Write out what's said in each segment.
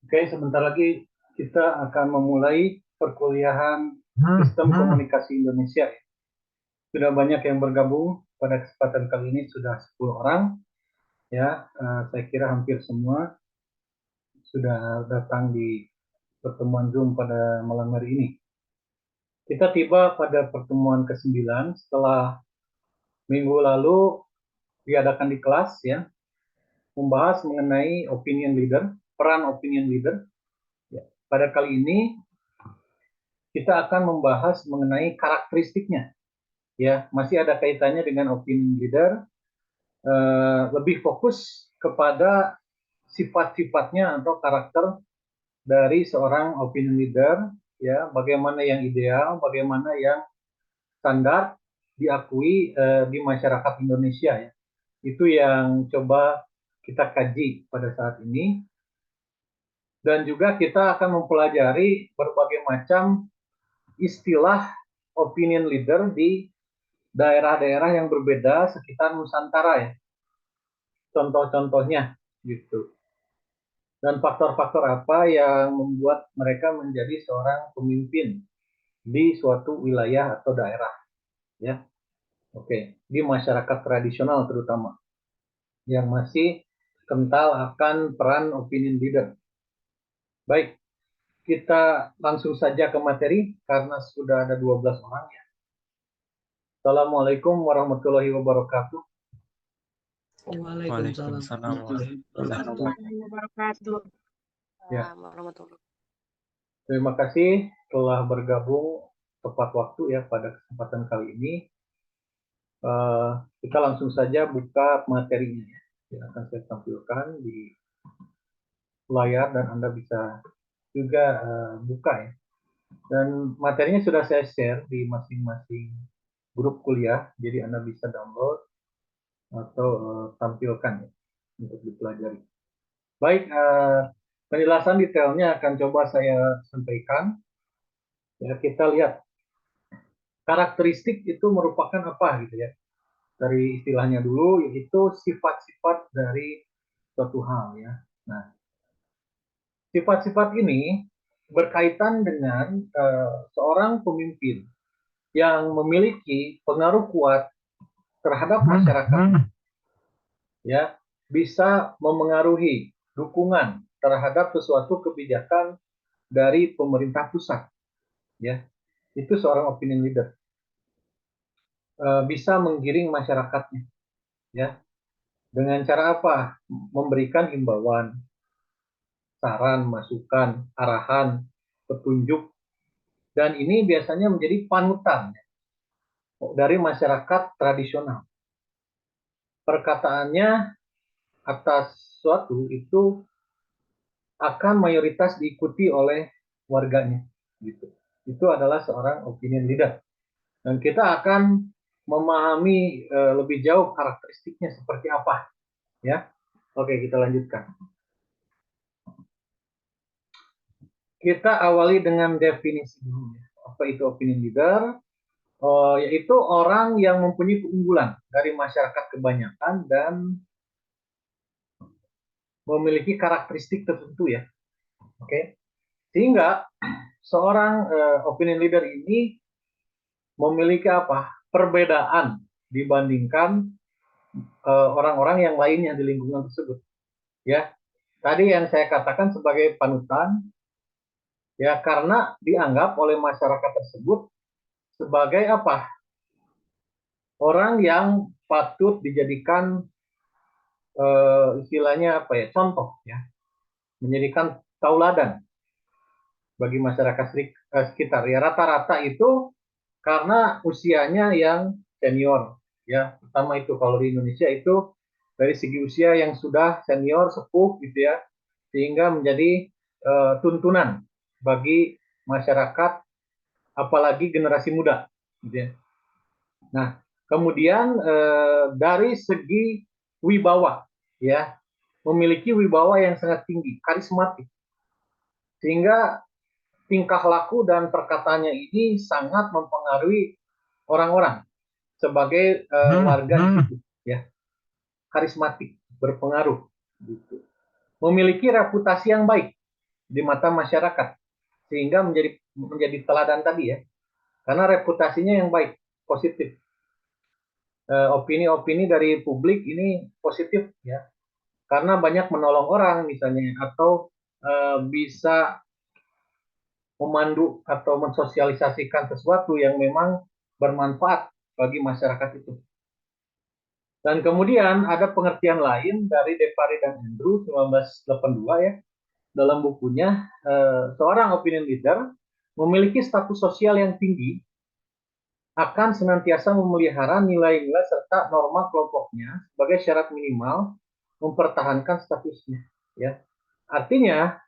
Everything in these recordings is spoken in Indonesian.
Oke, sebentar lagi kita akan memulai perkuliahan Sistem Komunikasi Indonesia. Sudah banyak yang bergabung pada kesempatan kali ini, sudah 10 orang. Ya, saya kira hampir semua sudah datang di pertemuan Zoom pada malam hari ini. Kita tiba pada pertemuan ke-9 setelah minggu lalu diadakan di kelas, ya, membahas mengenai opinion leader, peran opinion leader. Ya, pada kali ini kita akan membahas mengenai karakteristiknya. Ya, masih ada kaitannya dengan opinion leader, lebih fokus kepada sifat-sifatnya atau karakter dari seorang opinion leader, ya, bagaimana yang ideal, bagaimana yang standar diakui di masyarakat Indonesia, ya. Itu yang coba kita kaji pada saat ini. Dan juga kita akan mempelajari berbagai macam istilah opinion leader di daerah-daerah yang berbeda sekitar Nusantara, ya. Contoh-contohnya gitu. Dan faktor-faktor apa yang membuat mereka menjadi seorang pemimpin di suatu wilayah atau daerah, ya. Oke, di masyarakat tradisional terutama yang masih kental akan peran opinion leader. Baik, kita langsung saja ke materi karena sudah ada 12 orang, ya. Assalamualaikum warahmatullahi wabarakatuh. Waalaikumsalam warahmatullahi wabarakatuh. Ya, terima kasih telah bergabung tepat waktu, ya, pada kesempatan kali ini. Kita langsung saja buka materinya, ya. Yang akan saya tampilkan di layar dan Anda bisa juga buka, ya. Dan materinya sudah saya share di masing-masing grup kuliah, jadi Anda bisa download atau tampilkan, ya, untuk dipelajari. Baik, penjelasan detailnya akan coba saya sampaikan. Ya, kita lihat karakteristik itu merupakan apa, gitu ya. Dari istilahnya dulu, yaitu sifat-sifat dari suatu hal, ya. Nah, sifat-sifat ini berkaitan dengan seorang pemimpin yang memiliki pengaruh kuat terhadap masyarakat, ya, bisa memengaruhi dukungan terhadap sesuatu kebijakan dari pemerintah pusat, ya. Itu seorang opinion leader. Bisa menggiring masyarakatnya, ya. Dengan cara apa? Memberikan himbauan, saran, masukan, arahan, petunjuk, dan ini biasanya menjadi panutan, ya, dari masyarakat tradisional. Perkataannya atas suatu itu akan mayoritas diikuti oleh warganya, gitu. Itu adalah seorang opinion leader. Dan kita akan memahami lebih jauh karakteristiknya seperti apa, ya. Oke, kita lanjutkan. Kita awali dengan definisi dulu, ya. Apa itu opinion leader? Yaitu orang yang mempunyai keunggulan dari masyarakat kebanyakan dan memiliki karakteristik tertentu, ya. Oke. Sehingga seorang opinion leader ini memiliki apa? Perbedaan dibandingkan orang-orang yang lainnya di lingkungan tersebut, ya. Tadi yang saya katakan sebagai panutan, ya, karena dianggap oleh masyarakat tersebut sebagai apa? Orang yang patut dijadikan istilahnya apa, ya? Contoh, ya. Menjadikan tauladan bagi masyarakat sekitar, ya. Rata-rata itu karena usianya yang senior, ya. Pertama itu kalau di Indonesia itu dari segi usia yang sudah senior, sepuh, gitu ya, sehingga menjadi tuntunan bagi masyarakat, apalagi generasi muda, gitu ya. Nah, kemudian dari segi wibawa, ya, memiliki wibawa yang sangat tinggi, karismatik, sehingga tingkah laku dan perkataannya ini sangat mempengaruhi orang-orang sebagai warga di situ, ya. Karismatik, berpengaruh, gitu. Memiliki reputasi yang baik, di mata masyarakat, sehingga menjadi teladan tadi ya, karena reputasinya yang baik, positif. Opini-opini dari publik ini positif ya, karena banyak menolong orang misalnya, atau bisa memandu atau mensosialisasikan sesuatu yang memang bermanfaat bagi masyarakat itu. Dan kemudian ada pengertian lain dari Depari dan Andrew 1982 ya, dalam bukunya, seorang opinion leader memiliki status sosial yang tinggi akan senantiasa memelihara nilai-nilai serta norma kelompoknya sebagai syarat minimal mempertahankan statusnya. Ya, artinya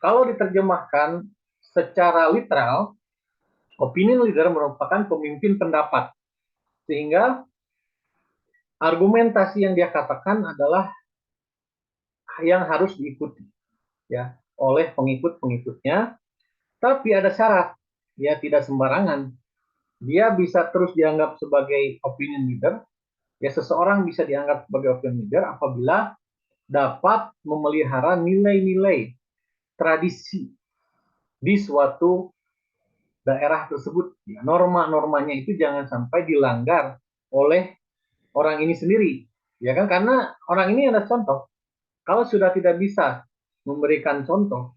kalau diterjemahkan secara literal, opinion leader merupakan pemimpin pendapat, sehingga argumentasi yang dia katakan adalah yang harus diikuti ya oleh pengikut-pengikutnya, tapi ada syarat, ya tidak sembarangan. Dia bisa terus dianggap sebagai opinion leader, ya seseorang bisa dianggap sebagai opinion leader apabila dapat memelihara nilai-nilai tradisi di suatu daerah tersebut. Ya, norma-normanya itu jangan sampai dilanggar oleh orang ini sendiri, ya kan? Karena orang ini ada contoh. Kalau sudah tidak bisa memberikan contoh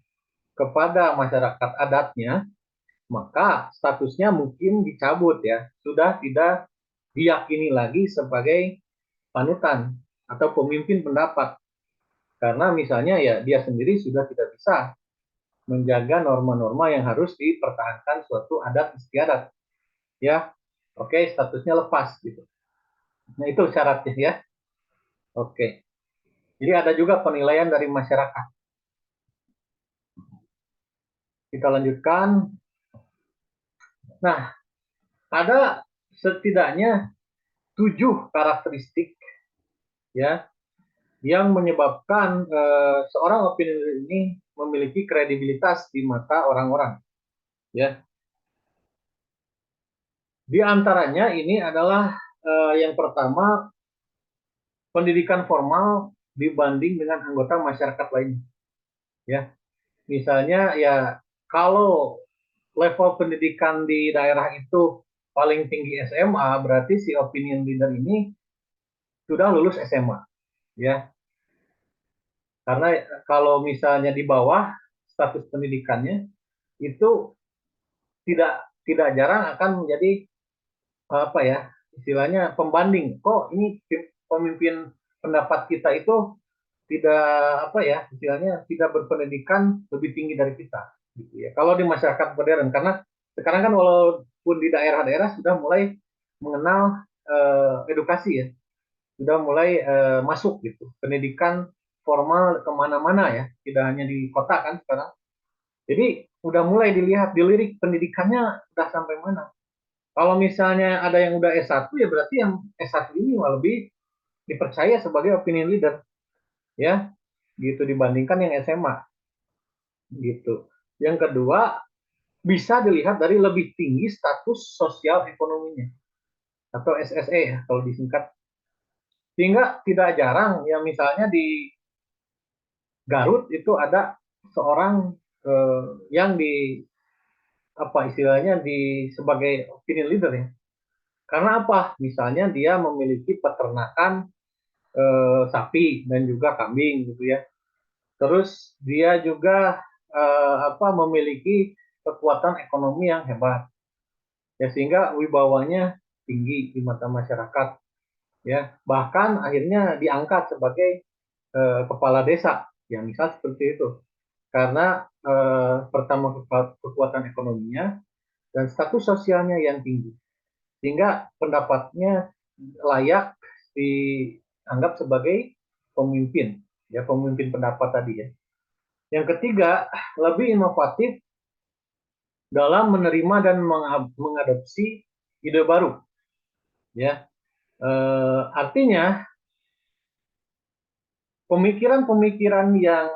kepada masyarakat adatnya, maka statusnya mungkin dicabut ya, sudah tidak diyakini lagi sebagai panutan atau pemimpin pendapat. Karena misalnya ya dia sendiri sudah tidak bisa menjaga norma-norma yang harus dipertahankan suatu adat istiadat. Ya, oke, statusnya lepas gitu. Nah itu syaratnya ya. Oke. Jadi ada juga penilaian dari masyarakat. Kita lanjutkan. Nah, ada setidaknya 7 karakteristik ya yang menyebabkan seorang opinion leader ini memiliki kredibilitas di mata orang-orang. Ya, di antaranya ini adalah yang pertama, pendidikan formal dibanding dengan anggota masyarakat lainnya. Ya, misalnya ya kalau level pendidikan di daerah itu paling tinggi SMA, berarti si opinion leader ini sudah lulus SMA. Ya, karena kalau misalnya di bawah status pendidikannya itu tidak jarang akan menjadi apa ya istilahnya pembanding, kok ini pemimpin pendapat kita itu tidak apa ya istilahnya tidak berpendidikan lebih tinggi dari kita gitu ya kalau di masyarakat modern. Karena sekarang kan walaupun di daerah-daerah sudah mulai mengenal edukasi ya, sudah mulai masuk gitu pendidikan formal kemana-mana ya, tidak hanya di kota kan sekarang. Jadi udah mulai dilirik pendidikannya udah sampai mana. Kalau misalnya ada yang udah S1 ya berarti yang S1 ini lebih dipercaya sebagai opinion leader ya, gitu dibandingkan yang SMA gitu. Yang kedua, bisa dilihat dari lebih tinggi status sosial ekonominya atau SSE ya kalau disingkat. Sehingga tidak jarang ya misalnya di Garut itu ada seorang yang di apa istilahnya di sebagai opinion leader ya. Karena apa? Misalnya dia memiliki peternakan sapi dan juga kambing gitu ya. Terus dia juga memiliki kekuatan ekonomi yang hebat. Ya sehingga wibawanya tinggi di mata masyarakat ya. Bahkan akhirnya diangkat sebagai kepala desa. Ya misal seperti itu. Karena pertama kekuatan ekonominya dan status sosialnya yang tinggi. Sehingga pendapatnya layak dianggap sebagai pemimpin, ya pemimpin pendapat tadi ya. Yang ketiga, lebih inovatif dalam menerima dan mengadopsi ide baru, ya. Artinya pemikiran-pemikiran yang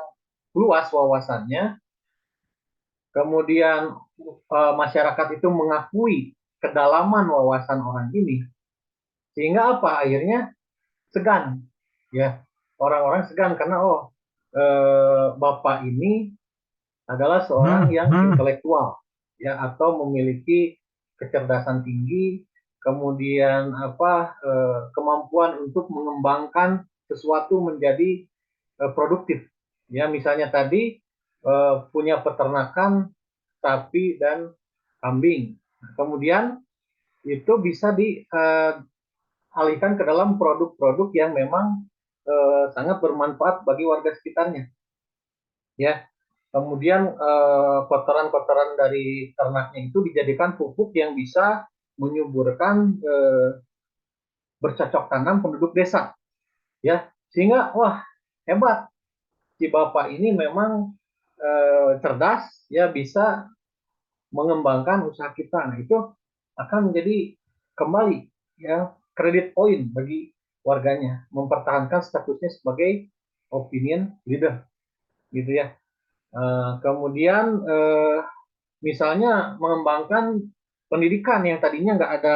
luas wawasannya, kemudian masyarakat itu mengakui kedalaman wawasan orang ini, sehingga apa? Akhirnya segan, ya orang-orang segan karena bapak ini adalah seorang yang intelektual, ya, atau memiliki kecerdasan tinggi, kemudian kemampuan untuk mengembangkan sesuatu menjadi produktif. Ya, misalnya tadi punya peternakan sapi dan kambing. Nah, kemudian itu bisa dialihkan ke dalam produk-produk yang memang sangat bermanfaat bagi warga sekitarnya. Ya, kemudian kotoran-kotoran dari ternaknya itu dijadikan pupuk yang bisa menyuburkan bercocok tanam penduduk desa. Ya, sehingga wah hebat, si bapak ini memang cerdas, ya, bisa mengembangkan usaha kita. Nah, itu akan menjadi kembali, ya, kredit poin bagi warganya, mempertahankan statusnya sebagai opinion leader, gitu ya. Kemudian misalnya mengembangkan pendidikan yang tadinya nggak ada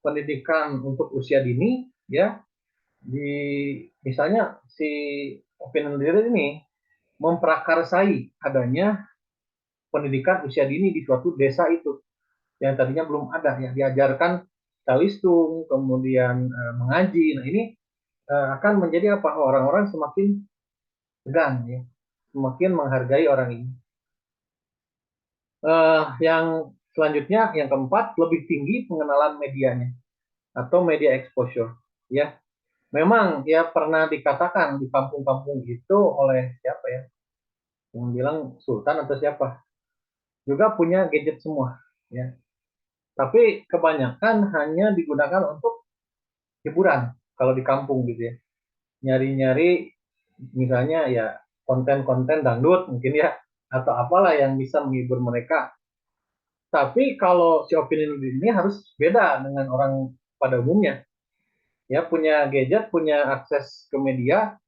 pendidikan untuk usia dini, ya, di misalnya si opinion leader ini memprakarsai adanya pendidikan usia dini di suatu desa itu yang tadinya belum ada, ya, diajarkan talistung, kemudian mengaji. Nah, ini akan menjadi apa, orang-orang semakin segan, ya, semakin menghargai orang ini. Yang selanjutnya, yang keempat, lebih tinggi pengenalan medianya atau media exposure, ya. Memang, ya, pernah dikatakan di kampung-kampung itu oleh siapa, ya, yang bilang sultan atau siapa, juga punya gadget semua, ya. Tapi kebanyakan hanya digunakan untuk hiburan kalau di kampung, gitu ya. Nyari-nyari misalnya, ya, konten-konten dangdut mungkin, ya, atau apalah yang bisa menghibur mereka. Tapi kalau si opinion leader ini harus beda dengan orang pada umumnya. Ya, punya gadget, punya akses ke media,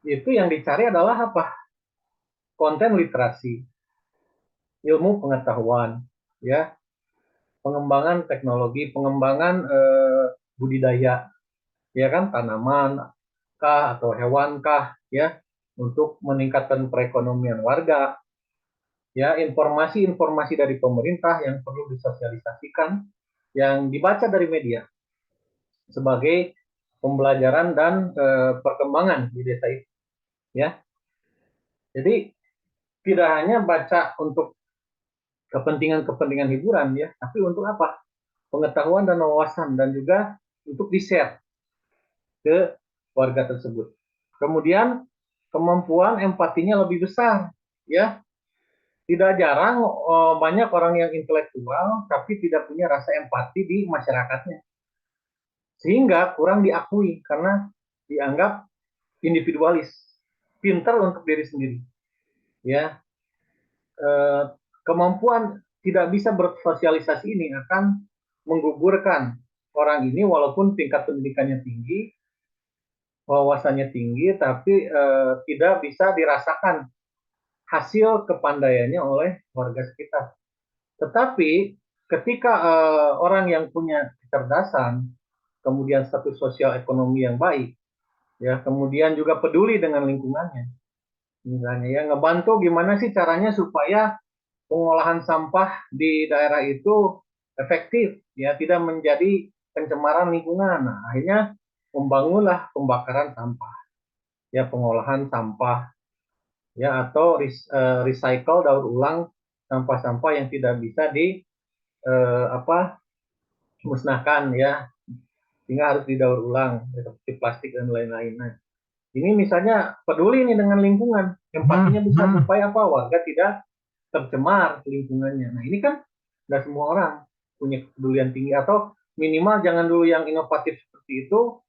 itu yang dicari adalah apa? Konten literasi, ilmu pengetahuan, ya, pengembangan teknologi, pengembangan budidaya, ya kan, tanaman kah atau hewan kah, ya, untuk meningkatkan perekonomian warga, ya, informasi-informasi dari pemerintah yang perlu disosialisasikan, yang dibaca dari media sebagai pembelajaran dan perkembangan di desa itu, ya. Jadi tidak hanya baca untuk kepentingan-kepentingan hiburan, ya, tapi untuk apa? Pengetahuan dan wawasan, dan juga untuk di-share ke warga tersebut. Kemudian kemampuan empatinya lebih besar, ya. Tidak jarang banyak orang yang intelektual tapi tidak punya rasa empati di masyarakatnya, sehingga kurang diakui karena dianggap individualis, pintar untuk diri sendiri, ya. Eh, Kemampuan tidak bisa bersosialisasi ini akan menggugurkan orang ini walaupun tingkat pendidikannya tinggi, wawasannya tinggi, tapi tidak bisa dirasakan hasil kepandaiannya oleh warga sekitar. Tetapi ketika orang yang punya kecerdasan, kemudian status sosial ekonomi yang baik, ya, kemudian juga peduli dengan lingkungannya, misalnya, ya, ngebantu gimana sih caranya supaya pengolahan sampah di daerah itu efektif, ya, tidak menjadi pencemaran lingkungan. Nah, akhirnya membangunlah pembakaran sampah, ya, pengolahan sampah, ya, atau recycle, daur ulang sampah-sampah yang tidak bisa di musnahkan, ya, sehingga harus didaur ulang seperti plastik dan lain-lain. Nah, ini misalnya peduli nih dengan lingkungan, empatinya bisa supaya apa, warga tidak tercemar lingkungannya. Nah, ini kan nggak semua orang punya kepedulian tinggi, atau minimal jangan dulu yang inovatif seperti itu,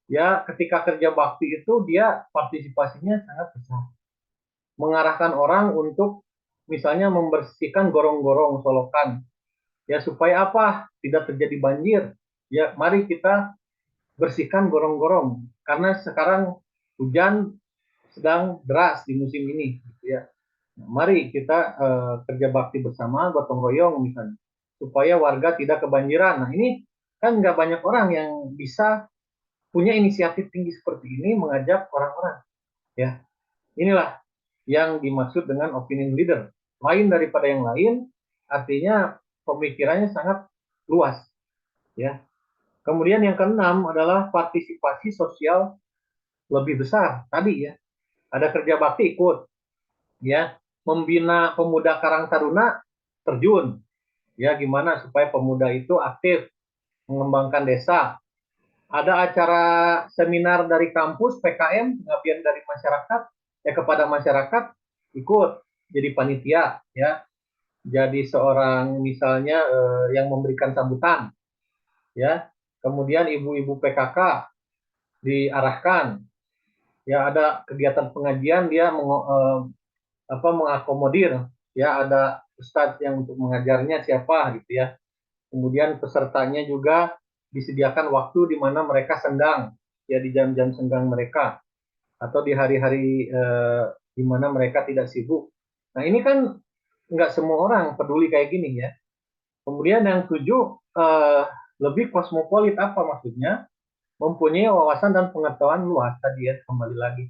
ya, ketika kerja bakti itu dia partisipasinya sangat besar, mengarahkan orang untuk misalnya membersihkan gorong-gorong solokan, ya, supaya apa, tidak terjadi banjir, ya, mari kita bersihkan gorong-gorong karena sekarang hujan sedang deras di musim ini, gitu ya. Nah, mari kita kerja bakti bersama, gotong royong misalnya, supaya warga tidak kebanjiran. Nah, ini kan nggak banyak orang yang bisa punya inisiatif tinggi seperti ini, mengajak orang-orang, ya. Inilah yang dimaksud dengan opinion leader. lain daripada yang lain, artinya pemikirannya sangat luas, ya. Kemudian yang keenam adalah partisipasi sosial lebih besar. Tadi ya, ada kerja bakti ikut, ya, membina pemuda Karang Taruna terjun, ya, gimana supaya pemuda itu aktif mengembangkan desa. Ada acara seminar dari kampus PKM, pengabdian dari masyarakat, ya, kepada masyarakat, ikut jadi panitia, ya, jadi seorang misalnya yang memberikan sambutan, ya. Kemudian ibu-ibu PKK diarahkan, ya, ada kegiatan pengajian dia mengakomodir, ya, ada ustadz yang untuk mengajarnya siapa gitu ya. Kemudian pesertanya juga disediakan waktu di mana mereka senggang, ya, di jam-jam senggang mereka atau di hari-hari di mana mereka tidak sibuk. Nah, ini kan nggak semua orang peduli kayak gini ya. Kemudian yang tujuh, lebih kosmopolit, apa maksudnya? Mempunyai wawasan dan pengetahuan luas tadi ya, kembali lagi.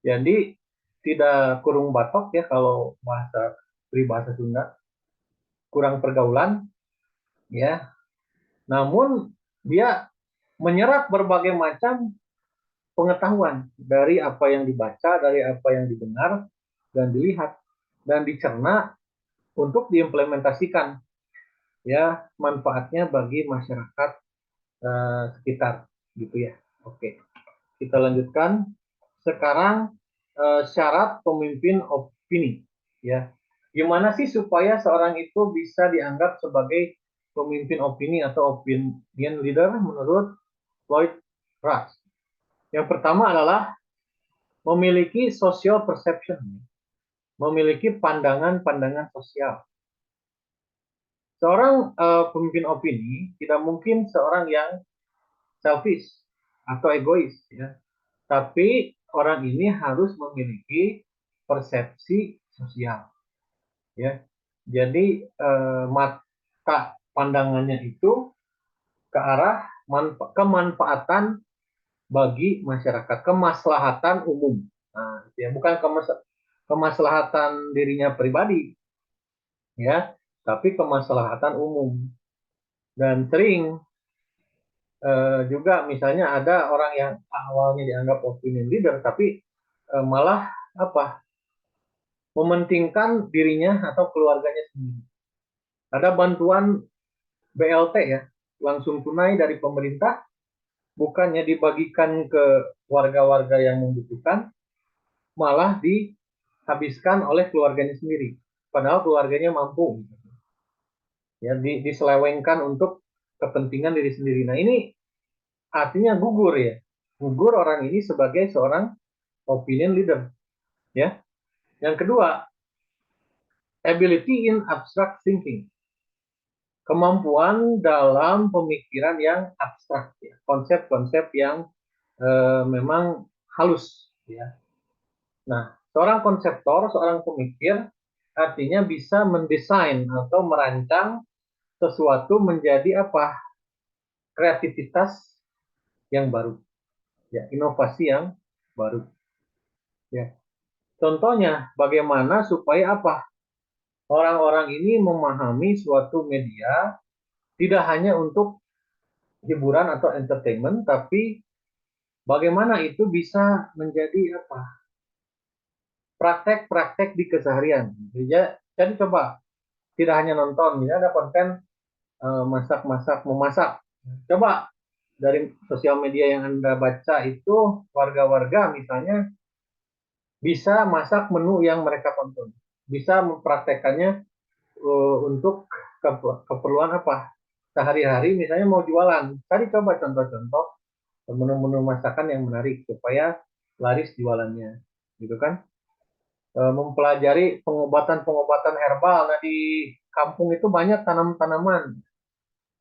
Jadi tidak kurung batok ya, kalau bahasa peribahasa Sunda, kurang pergaulan ya. Namun dia menyerap berbagai macam pengetahuan dari apa yang dibaca, dari apa yang didengar dan dilihat dan dicerna untuk diimplementasikan, ya, manfaatnya bagi masyarakat sekitar gitu ya. Oke, kita lanjutkan. Sekarang syarat pemimpin opini, ya. Gimana sih supaya seorang itu bisa dianggap sebagai pemimpin opini atau opinion leader menurut Lloyd Rush? Yang pertama adalah memiliki social perception, memiliki pandangan-pandangan sosial. Seorang pemimpin opini tidak mungkin seorang yang selfish atau egois, ya. Tapi orang ini harus memiliki persepsi sosial, ya. Jadi mata pandangannya itu ke arah kemanfaatan bagi masyarakat, kemaslahatan umum. Nah, ya, bukan kemaslahatan dirinya pribadi, ya, tapi kemaslahatan umum. Dan sering juga misalnya ada orang yang awalnya dianggap opinion leader, tapi malah apa, mementingkan dirinya atau keluarganya sendiri. Ada bantuan BLT ya, langsung tunai dari pemerintah, bukannya dibagikan ke warga-warga yang membutuhkan, malah dihabiskan oleh keluarganya sendiri. Padahal keluarganya mampu, ya, diselewengkan untuk kepentingan diri sendiri. Nah, ini artinya gugur ya, gugur orang ini sebagai seorang opinion leader, ya. Yang kedua, ability in abstract thinking, kemampuan dalam pemikiran yang abstrak, ya. Konsep-konsep yang memang halus, ya. Nah, seorang konseptor, seorang pemikir, artinya bisa mendesain atau merancang sesuatu menjadi apa? Kreativitas yang baru, ya, inovasi yang baru, ya. Contohnya, bagaimana supaya apa? Orang-orang ini memahami suatu media tidak hanya untuk hiburan atau entertainment, tapi bagaimana itu bisa menjadi apa? Praktek-praktek di keseharian. Jadi coba tidak hanya nonton, ya, ada konten masak-masak, memasak. Coba dari sosial media yang Anda baca itu, warga-warga misalnya bisa masak menu yang mereka tonton, bisa mempraktekannya untuk keperluan apa sehari-hari, misalnya mau jualan. Tadi coba contoh-contoh menu-menu masakan yang menarik supaya laris jualannya, gitu kan. Mempelajari pengobatan-pengobatan herbal. Nah, di kampung itu banyak tanam-tanaman.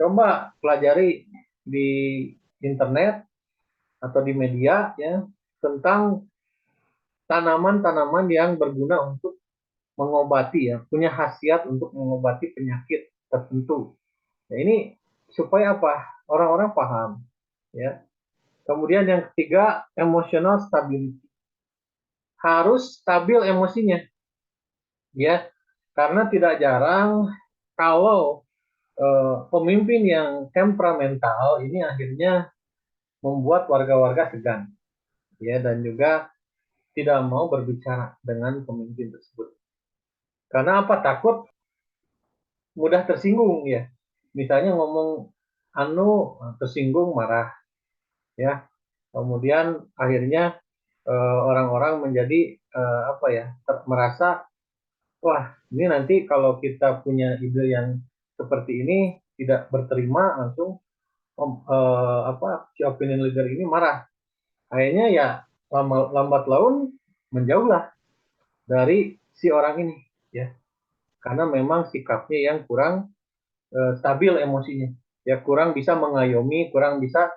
Coba pelajari di internet atau di media, ya, tentang tanaman-tanaman yang berguna untuk mengobati, ya, punya khasiat untuk mengobati penyakit tertentu. Nah, ini supaya apa? Orang-orang paham, ya. Kemudian yang ketiga, emotional stability. Harus stabil emosinya, ya. Karena tidak jarang kalau pemimpin yang temperamental ini akhirnya membuat warga-warga segan, ya, dan juga tidak mau berbicara dengan pemimpin tersebut. Karena apa? Takut mudah tersinggung, ya. Misalnya ngomong anu tersinggung, marah, ya. Kemudian akhirnya orang-orang menjadi apa ya, merasa wah, ini nanti kalau kita punya ide yang seperti ini tidak berterima, langsung si opinion leader ini marah. Akhirnya ya lambat laun menjauhlah dari si orang ini, ya, karena memang sikapnya yang kurang stabil emosinya, ya, kurang bisa mengayomi, kurang bisa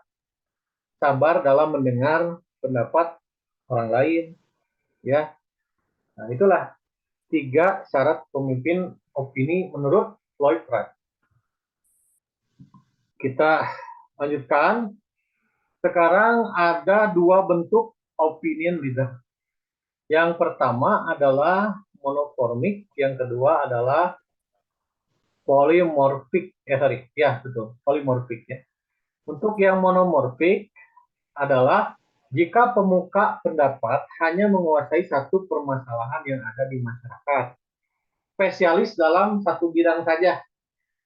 sabar dalam mendengar pendapat orang lain, ya. Nah, itulah 3 syarat pemimpin opini menurut Floyd Wright. Kita lanjutkan. Sekarang ada 2 bentuk opinion leader. Yang pertama adalah monoformik, yang kedua adalah polymorphic. Betul, polymorphic, ya. Untuk yang monomorphic adalah jika pemuka pendapat hanya menguasai satu permasalahan yang ada di masyarakat, spesialis dalam satu bidang saja,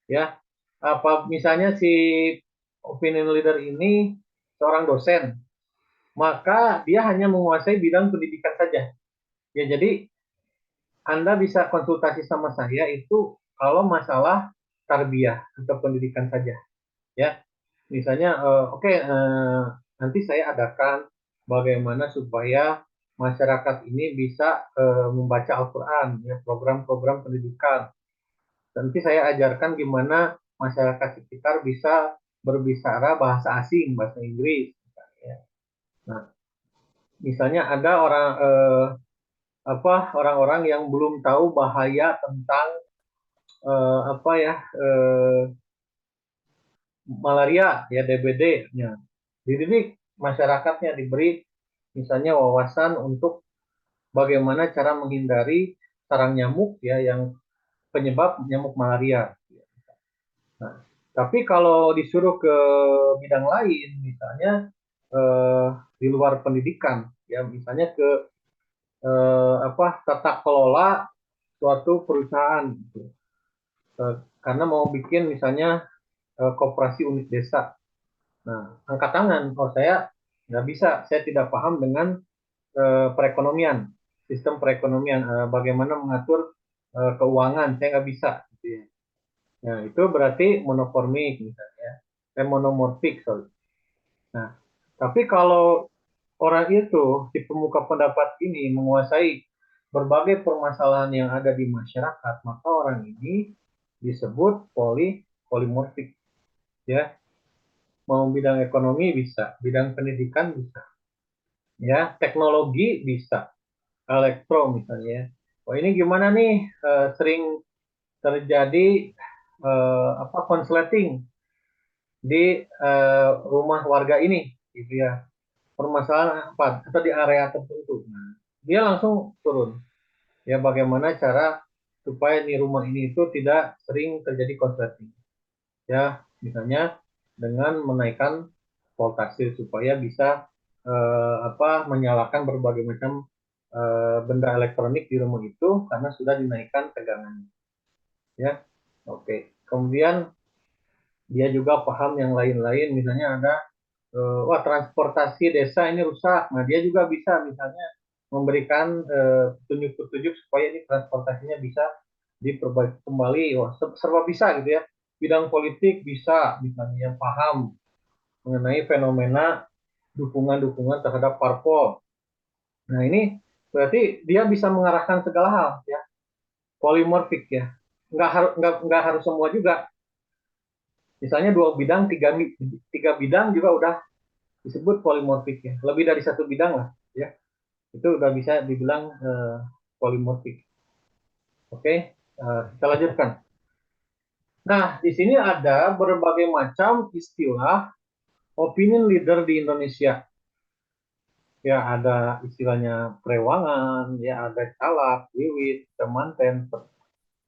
ya. Apa misalnya si opinion leader ini seorang dosen, maka dia hanya menguasai bidang pendidikan saja. Ya, jadi Anda bisa konsultasi sama saya itu kalau masalah tarbiyah atau pendidikan saja, ya. Misalnya, nanti saya adakan bagaimana supaya masyarakat ini bisa membaca Al-Quran, ya, program-program pendidikan. Nanti saya ajarkan gimana masyarakat sekitar bisa berbicara bahasa asing, bahasa Inggris, ya. Nah, misalnya ada orang-orang yang belum tahu bahaya tentang malaria, ya, DBD, ya. Dididik masyarakatnya, diberi misalnya wawasan untuk bagaimana cara menghindari sarang nyamuk, ya, yang penyebab nyamuk malaria. Nah, tapi kalau disuruh ke bidang lain, misalnya eh, di luar pendidikan, ya, misalnya ke tata kelola suatu perusahaan, gitu. Karena mau bikin misalnya koperasi unit desa. Nah, angkat tangan. Kalau saya nggak bisa, saya tidak paham dengan perekonomian, sistem perekonomian, bagaimana mengatur keuangan, saya nggak bisa, gitu ya. Nah, itu berarti monoformik misalnya, monomorfik, sorry. Nah, tapi kalau orang itu, si pemuka pendapat ini menguasai berbagai permasalahan yang ada di masyarakat, maka orang ini disebut polimorfik, ya. Mau bidang ekonomi bisa, bidang pendidikan bisa, ya, teknologi bisa, elektro misalnya. Oh, ini gimana nih? Sering terjadi konsleting di rumah warga ini, gitu ya. Permasalahan apa? Atau di area tertentu. Nah, dia langsung turun. Ya, bagaimana cara supaya di rumah ini itu tidak sering terjadi konsleting. Ya, misalnya dengan menaikkan voltase supaya bisa menyalakan berbagai macam benda elektronik di rumah itu karena sudah dinaikkan tegangannya, ya. Oke, kemudian dia juga paham yang lain-lain, misalnya ada transportasi desa ini rusak, nah dia juga bisa misalnya memberikan petunjuk-petunjuk supaya ini transportasinya bisa diperbaiki kembali. Wah, serba bisa, gitu ya. Bidang politik bisa, misalnya yang paham mengenai fenomena dukungan-dukungan terhadap parpol. Nah, ini berarti dia bisa mengarahkan segala hal, ya. Polimorfik, ya. Nggak harus semua juga. Misalnya 2 bidang, 3 bidang juga udah disebut polimorfik, ya. Lebih dari 1 bidang lah, ya. Itu udah bisa dibilang polimorfik. Oke, kita lanjutkan. Nah, di sini ada berbagai macam istilah opinion leader di Indonesia. Ya, ada istilahnya perewangan, ya, ada calak, wiwit, temanten,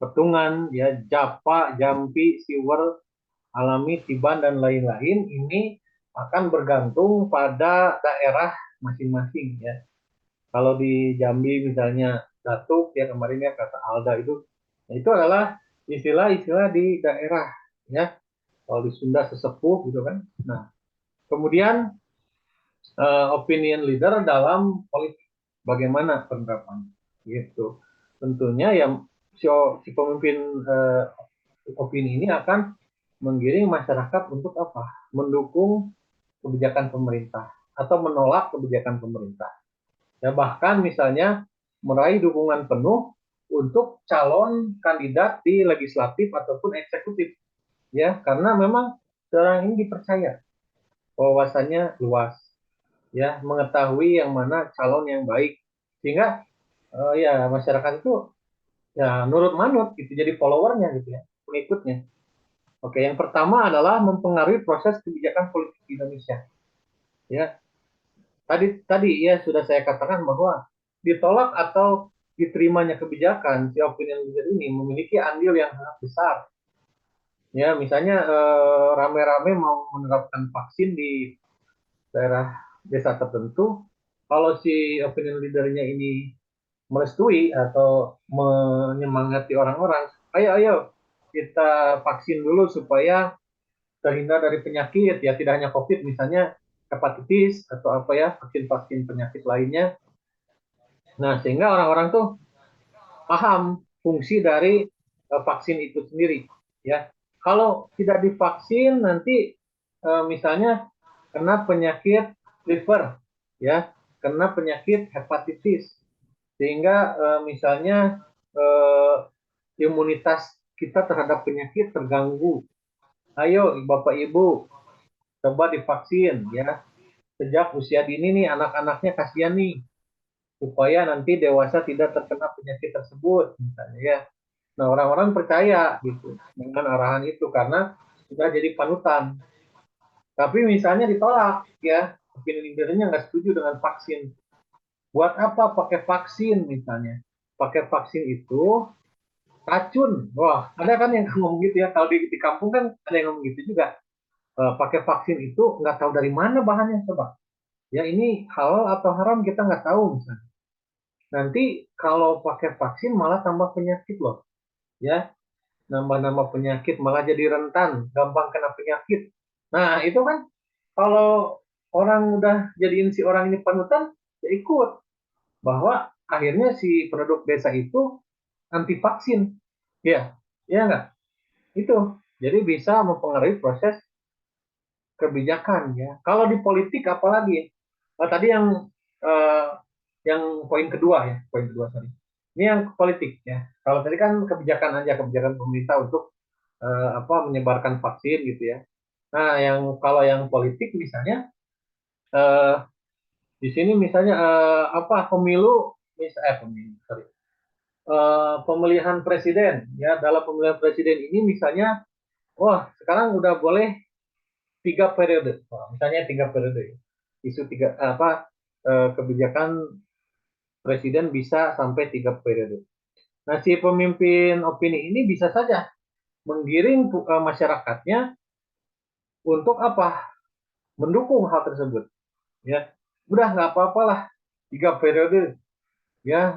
Petungan, ya, Japa, Jampi, Siwer, Alami, Tiban, dan lain-lain ini akan bergantung pada daerah masing-masing, ya. Kalau di Jambi misalnya Datuk, ya kemarin ya kata Alda itu adalah istilah-istilah di daerah, ya. Kalau di Sunda sesepuh gitu kan. Nah, kemudian opinion leader dalam politik, bagaimana penerapan gitu. Tentunya ya si pemimpin opini ini akan menggiring masyarakat untuk apa? Mendukung kebijakan pemerintah atau menolak kebijakan pemerintah. Ya, bahkan misalnya meraih dukungan penuh untuk calon kandidat di legislatif ataupun eksekutif, ya, karena memang seorang ini dipercaya wawasannya luas, ya, mengetahui yang mana calon yang baik, sehingga ya masyarakat itu ya nurut manut gitu, jadi followernya gitu ya, pengikutnya. Oke, yang pertama adalah mempengaruhi proses kebijakan politik di Indonesia. Ya, tadi ya sudah saya katakan bahwa ditolak atau diterimanya kebijakan si opinion leader ini memiliki andil yang sangat besar. Ya, misalnya rame-rame mau menerapkan vaksin di daerah desa tertentu, kalau si opinion leadernya ini merestui atau menyemangati orang-orang, ayo ayo kita vaksin dulu supaya terhindar dari penyakit, ya tidak hanya COVID, misalnya hepatitis atau apa ya, vaksin-vaksin penyakit lainnya. Nah, sehingga orang-orang tuh paham fungsi dari vaksin itu sendiri, ya. Kalau tidak divaksin nanti misalnya kena penyakit liver, ya, kena penyakit hepatitis, sehingga misalnya eh, imunitas kita terhadap penyakit terganggu. Ayo Bapak Ibu coba divaksin, ya, sejak usia dini nih, anak-anaknya kasihan nih, supaya nanti dewasa tidak terkena penyakit tersebut misalnya, ya. Nah, orang-orang percaya gitu dengan arahan itu karena sudah jadi panutan. Tapi misalnya ditolak, ya, opinion leadernya nggak setuju dengan vaksin. Buat apa pakai vaksin misalnya? Pakai vaksin itu racun. Wah, ada kan yang ngomong gitu ya. Kalau di kampung kan ada yang ngomong gitu juga. Pakai vaksin itu nggak tahu dari mana bahannya, coba. Ya, ini halal atau haram kita nggak tahu misalnya. Nanti kalau pakai vaksin malah tambah penyakit loh, ya, nambah-nambah penyakit, malah jadi rentan, gampang kena penyakit. Nah, itu kan kalau orang udah jadiin si orang ini panutan, ya ikut. Bahwa akhirnya si penduduk desa itu anti vaksin. Ya, ya enggak? Itu. Jadi bisa mempengaruhi proses kebijakan, ya. Kalau di politik apalagi? Tadi eh, yang poin kedua, ya, poin kedua sorry. Ini yang politik, ya. Kalau tadi kan kebijakan aja, kebijakan pemerintah untuk apa, menyebarkan vaksin gitu ya. Nah, kalau yang politik misalnya eh, di sini misalnya apa, pemilu sorry, pemilihan presiden, ya, dalam pemilihan presiden ini misalnya, wah, sekarang udah boleh 3 periode, wah, misalnya 3 periode, isu tiga apa, kebijakan presiden bisa sampai 3 periode. Nah, si pemimpin opini ini bisa saja menggiring masyarakatnya untuk apa? Mendukung hal tersebut, ya. Udah nggak apa-apalah 3 periode, ya.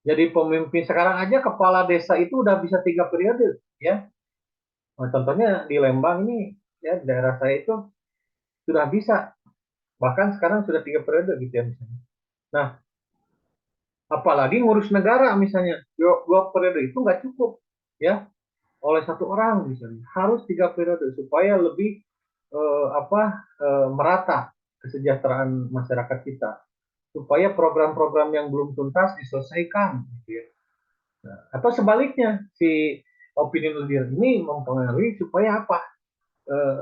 Jadi pemimpin sekarang aja kepala desa itu udah bisa 3 periode, ya. Nah, contohnya di Lembang ini, ya, daerah saya itu sudah bisa, bahkan sekarang sudah 3 periode gitu ya misalnya. Nah, apalagi ngurus negara misalnya, 2 periode itu nggak cukup, ya, oleh satu orang misalnya, harus 3 periode supaya lebih merata kesejahteraan masyarakat kita, supaya program-program yang belum tuntas diselesaikan, gitu ya. Nah, atau sebaliknya, si opinion leader ini mempengaruhi supaya apa?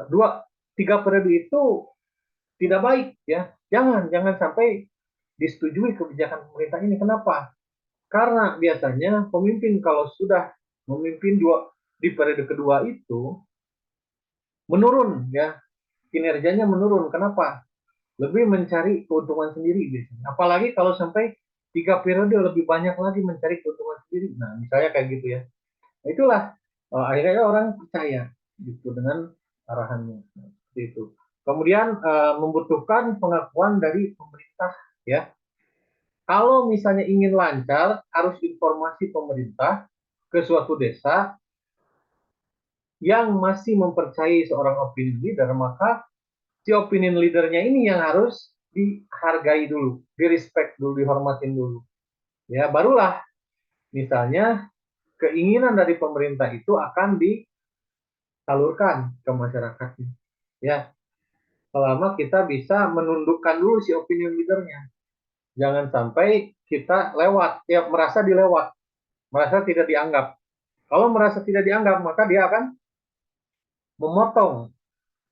Dua, 3 periode itu tidak baik, ya. Jangan sampai disetujui kebijakan pemerintah ini. Kenapa? Karena biasanya pemimpin kalau sudah memimpin di periode kedua itu menurun, ya, kinerjanya menurun. Kenapa? Lebih mencari keuntungan sendiri biasanya. Apalagi kalau sampai 3 periode lebih banyak lagi mencari keuntungan sendiri. Nah, misalnya kayak gitu ya. Nah, itulah akhirnya orang percaya gitu dengan arahannya. Seperti itu. Kemudian membutuhkan pengakuan dari pemerintah ya. Kalau misalnya ingin lancar, harus informasi pemerintah ke suatu desa yang masih mempercayai seorang opinion leader, maka si opinion leadernya ini yang harus dihargai dulu, direspek dulu, dihormatin dulu. Ya, barulah misalnya keinginan dari pemerintah itu akan disalurkan ke masyarakatnya. Ya, selama kita bisa menundukkan dulu si opinion leadernya. Jangan sampai kita lewat, ya merasa dilewat, merasa tidak dianggap. Kalau merasa tidak dianggap, maka dia akan memotong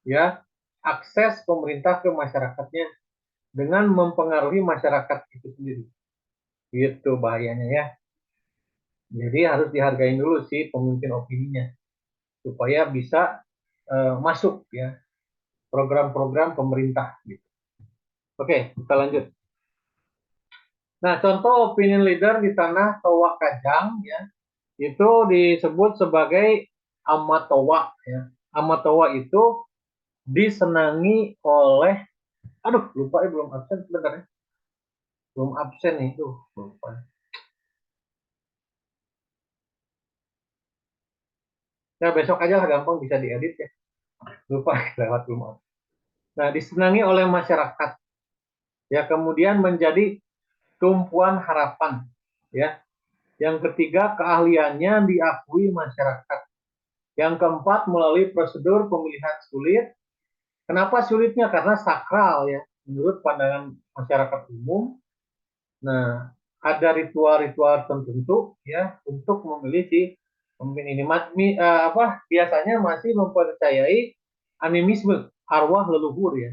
ya akses pemerintah ke masyarakatnya dengan mempengaruhi masyarakat itu sendiri. Gitu bahayanya ya. Jadi harus dihargain dulu sih pemimpin opininya supaya bisa masuk ya program-program pemerintah gitu. Oke, kita lanjut. Nah, contoh opinion leader di tanah Towa Kajang ya, itu disebut sebagai Amatowa ya. Amatowa itu disenangi oleh, aduh lupa ya belum absen sebentar ya. Belum absen nih, lupa. Ya besok aja lah gampang bisa diedit ya. Lupa lewat belum absen. Nah, disenangi oleh masyarakat ya, kemudian menjadi tumpuan harapan ya. Yang ketiga, keahliannya diakui masyarakat. Yang keempat, melalui prosedur pemilihan sulit. Kenapa sulitnya? Karena sakral ya, menurut pandangan masyarakat umum. Nah, ada ritual-ritual tertentu ya untuk memilih si pemimpin ini. Biasanya masih mempercayai animisme, arwah leluhur ya.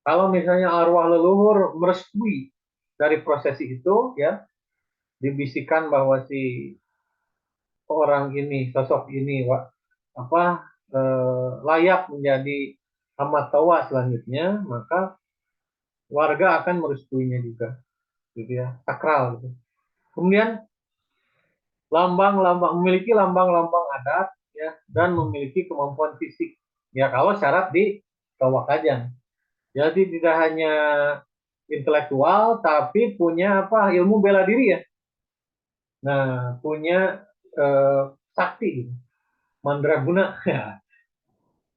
Kalau misalnya arwah leluhur merestui dari prosesi itu ya, dibisikkan bahwa si orang ini, sosok ini, layak menjadi amat tawa selanjutnya, maka warga akan merestuinya juga, gitu ya, sakral. Gitu. Kemudian lambang-lambang memiliki lambang-lambang adat, ya, dan memiliki kemampuan fisik. Ya kalau syarat di Tawakajan. Jadi tidak hanya intelektual, tapi punya ilmu bela diri ya. Nah, punya eh, sakti, gitu. Mandraguna, ya.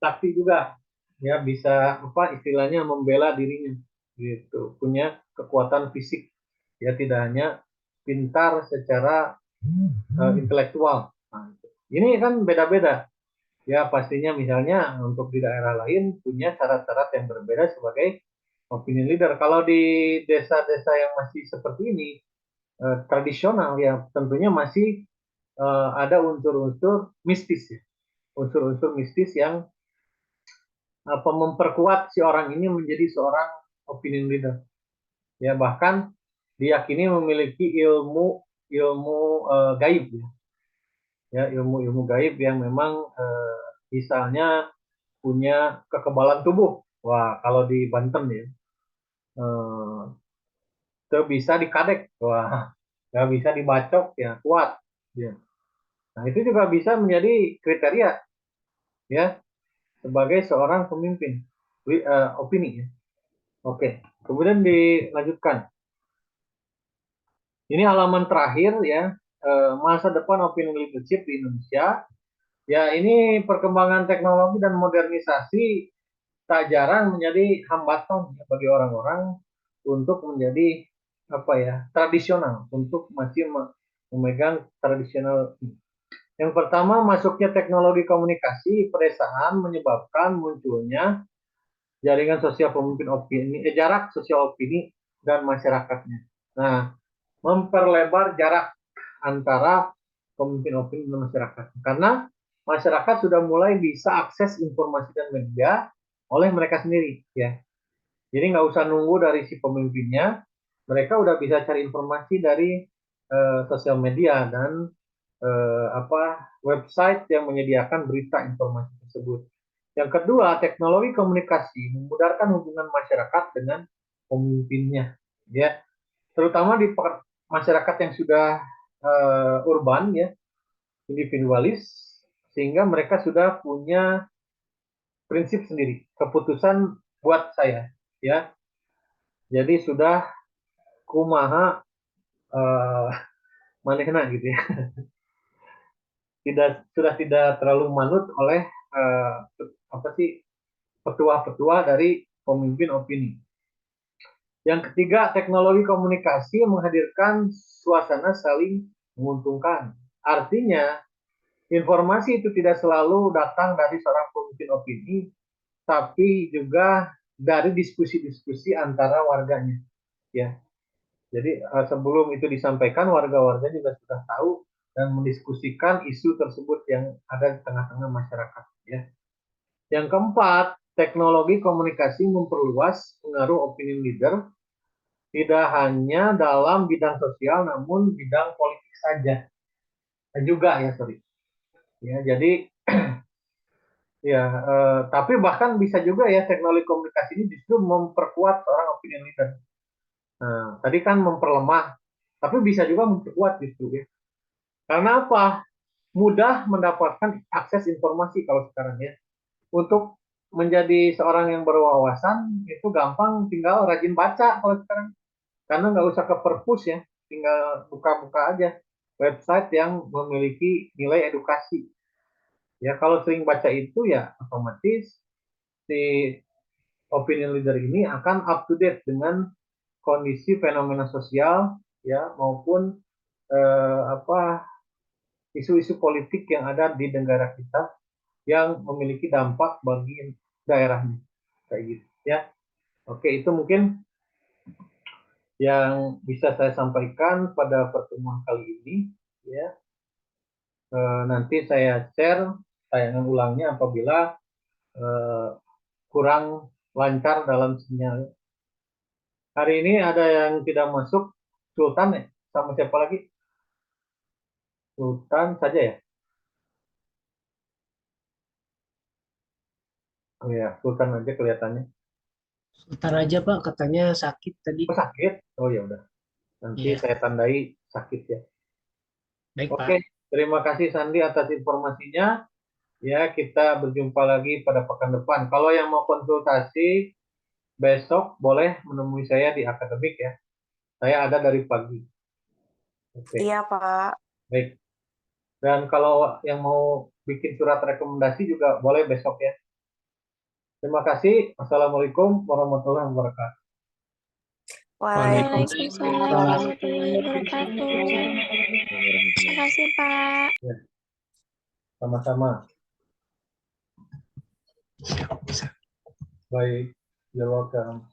Sakti juga ya bisa istilahnya membela dirinya gitu, punya kekuatan fisik ya, tidak hanya pintar secara intelektual. Nah, ini kan beda-beda ya, pastinya misalnya untuk di daerah lain punya syarat-syarat yang berbeda sebagai opinion leader. Kalau di desa-desa yang masih seperti ini tradisional ya, tentunya masih ada unsur-unsur mistis ya, unsur-unsur mistis yang memperkuat si orang ini menjadi seorang opinion leader. Ya, bahkan diyakini memiliki ilmu ilmu gaib ya. Ya, ilmu-ilmu gaib yang memang misalnya punya kekebalan tubuh. Wah, kalau di Banten ya, itu bisa dikadek. Wah, nggak bisa dibacok ya, kuat. Ya. Nah, itu juga bisa menjadi kriteria ya sebagai seorang pemimpin opini ya. Oke, kemudian dilanjutkan. Ini halaman terakhir ya, masa depan opinion leadership di Indonesia. Ya, ini perkembangan teknologi dan modernisasi tak jarang menjadi hambatan ya, bagi orang-orang untuk menjadi tradisional, untuk masih memegang tradisional. Yang pertama, masuknya teknologi komunikasi pedesaan menyebabkan munculnya jaringan sosial pemimpin opini, jarak sosial opini dan masyarakatnya. Nah, memperlebar jarak antara pemimpin opini dan masyarakat. Karena masyarakat sudah mulai bisa akses informasi dan media oleh mereka sendiri, ya. Jadi nggak usah nunggu dari si pemimpinnya, mereka udah bisa cari informasi dari sosial media dan website yang menyediakan berita informasi tersebut. Yang kedua, teknologi komunikasi memudahkan hubungan masyarakat dengan pemimpinnya, ya. terutama di masyarakat yang sudah urban ya, individualis, sehingga mereka sudah punya prinsip sendiri, keputusan buat saya ya. Jadi sudah kumaha manehna gitu ya. Sudah tidak terlalu manut oleh apa sih petua-petua dari pemimpin opini. Yang ketiga, teknologi komunikasi menghadirkan suasana saling menguntungkan. Artinya, informasi itu tidak selalu datang dari seorang pemimpin opini, tapi juga dari diskusi-diskusi antara warganya. Ya, jadi sebelum itu disampaikan, warga-warga juga sudah tahu dan mendiskusikan isu tersebut yang ada di tengah-tengah masyarakat. Ya. Yang keempat, teknologi komunikasi memperluas pengaruh opinion leader tidak hanya dalam bidang sosial, namun bidang politik saja. Dan juga ya, sorry. Ya, jadi ya, tapi bahkan bisa juga ya teknologi komunikasi ini justru memperkuat seorang opinion leader. Nah, tadi kan memperlemah, tapi bisa juga memperkuat justru ya. Karena apa? Mudah mendapatkan akses informasi kalau sekarang ya. Untuk menjadi seorang yang berwawasan itu gampang, tinggal rajin baca kalau sekarang. Karena nggak usah ke perpus ya, tinggal buka-buka aja website yang memiliki nilai edukasi. Ya kalau sering baca itu ya otomatis si opinion leader ini akan up to date dengan kondisi fenomena sosial ya maupun apa isu-isu politik yang ada di negara kita yang memiliki dampak bagi daerahnya kayak gitu ya. Oke, itu mungkin yang bisa saya sampaikan pada pertemuan kali ini ya. Nanti saya share tayangan ulangnya apabila kurang lancar dalam sinyal. Hari ini ada yang tidak masuk, Sultan ya, sama siapa lagi? Sultan saja ya. Oh ya, Sultan aja kelihatannya. Sebentar aja Pak, katanya sakit tadi. Oh sakit? Oh ya udah. Nanti Iya, saya tandai sakit ya. baik Pak. Oke, terima kasih Sandi atas informasinya. Ya, kita berjumpa lagi pada pekan depan. Kalau yang mau konsultasi besok boleh menemui saya di akademik ya. Saya ada dari pagi. Oke, Iya, Pak. baik. Dan kalau yang mau bikin surat rekomendasi juga boleh besok ya. Terima kasih. Assalamualaikum warahmatullahi wabarakatuh. Waalaikumsalam warahmatullahi wabarakatuh. Terima kasih, Pak. Ya, sama-sama. Baik, you're welcome.